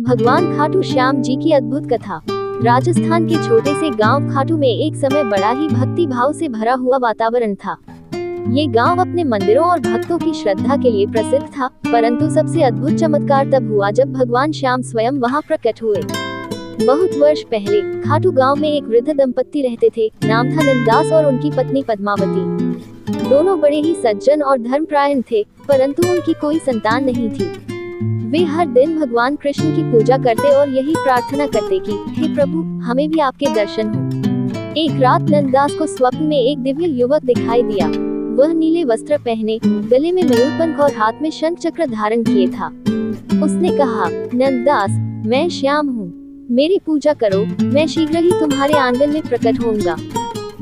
भगवान खाटू श्याम जी की अद्भुत कथा। राजस्थान के छोटे से गांव खाटू में एक समय बड़ा ही भक्ति भाव से भरा हुआ वातावरण था। ये गांव अपने मंदिरों और भक्तों की श्रद्धा के लिए प्रसिद्ध था, परंतु सबसे अद्भुत चमत्कार तब हुआ जब भगवान श्याम स्वयं वहां प्रकट हुए। बहुत वर्ष पहले खाटू गांव में एक वृद्ध दंपत्ति रहते थे। नाम था नंददास और उनकी पत्नी पद्मावती। दोनों बड़े ही सज्जन और धर्मपरायण थे, परंतु उनकी कोई संतान नहीं थी। वे हर दिन भगवान कृष्ण की पूजा करते और यही प्रार्थना करते कि हे प्रभु, हमें भी आपके दर्शन हो। एक रात नंददास को स्वप्न में एक दिव्य युवक दिखाई दिया। वह नीले वस्त्र पहने, गले में मयूरपंख और हाथ में शंख चक्र धारण किए था। उसने कहा, नंददास, मैं श्याम हूँ, मेरी पूजा करो, मैं शीघ्र ही तुम्हारे आंगन में प्रकट होऊंगा।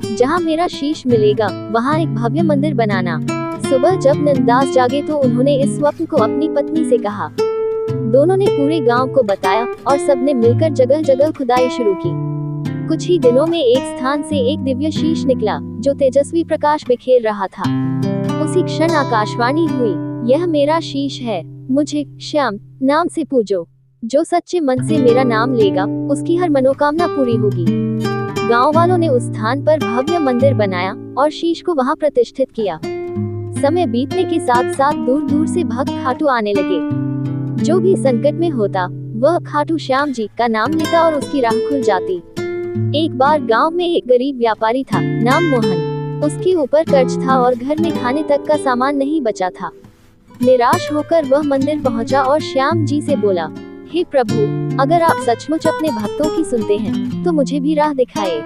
जहाँ मेरा शीश मिलेगा वहाँ एक भव्य मंदिर बनाना। सुबह जब नंददास जागे तो उन्होंने इस स्वप्न को अपनी पत्नी से कहा। दोनों ने पूरे गांव को बताया और सबने मिलकर जगह जगह खुदाई शुरू की। कुछ ही दिनों में एक स्थान से एक दिव्य शीश निकला जो तेजस्वी प्रकाश बिखेर रहा था। उसी क्षण आकाशवाणी हुई, यह मेरा शीश है, मुझे श्याम नाम से पूजो। जो सच्चे मन से मेरा नाम लेगा उसकी हर मनोकामना पूरी होगी। गांव वालों ने उस स्थान पर भव्य मंदिर बनाया और शीश को वहां प्रतिष्ठित किया। समय बीतने के साथ साथ दूर दूर से भक्त खाटू आने लगे। जो भी संकट में होता वह खाटू श्याम जी का नाम लेता और उसकी राह खुल जाती। एक बार गांव में एक गरीब व्यापारी था, नाम मोहन। उसके ऊपर कर्ज था और घर में खाने तक का सामान नहीं बचा था। निराश होकर वह मंदिर पहुंचा और श्याम जी से बोला, हे प्रभु, अगर आप सचमुच अपने भक्तों की सुनते हैं तो मुझे भी राह दिखाए।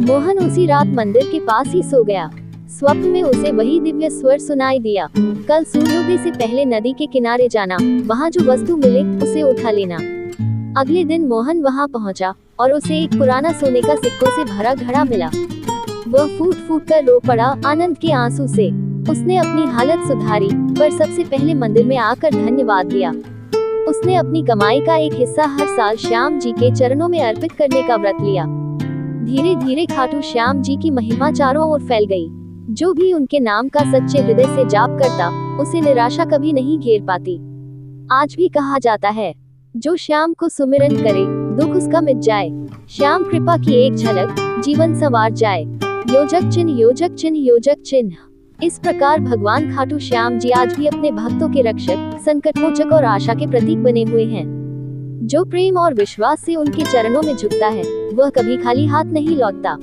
मोहन उसी रात मंदिर के पास ही सो गया। स्वप्न में उसे वही दिव्य स्वर सुनाई दिया, कल सूर्योदय से पहले नदी के किनारे जाना, वहाँ जो वस्तु मिले उसे उठा लेना। अगले दिन मोहन वहाँ पहुँचा और उसे एक पुराना सोने का सिक्कों से भरा घड़ा मिला। वह फूट फूट कर रो पड़ा आनंद के आंसू से। उसने अपनी हालत सुधारी, पर सबसे पहले मंदिर में आकर धन्यवाद दिया। उसने अपनी कमाई का एक हिस्सा हर साल श्याम जी के चरणों में अर्पित करने का व्रत लिया। धीरे धीरे खाटू श्याम जी की महिमा चारों ओर फैल गई। जो भी उनके नाम का सच्चे हृदय से जाप करता उसे निराशा कभी नहीं घेर पाती। आज भी कहा जाता है, जो श्याम को सुमिरन करे दुख उसका मिट जाए। श्याम कृपा की एक झलक जीवन संवार जाए। योजक चिन्ह योजक चिन्ह योजक चिन्ह। इस प्रकार भगवान खाटू श्याम जी आज भी अपने भक्तों के रक्षक, संकटमोचक और आशा के प्रतीक बने हुए हैं। जो प्रेम और विश्वास से उनके चरणों में झुकता है वह कभी खाली हाथ नहीं लौटता।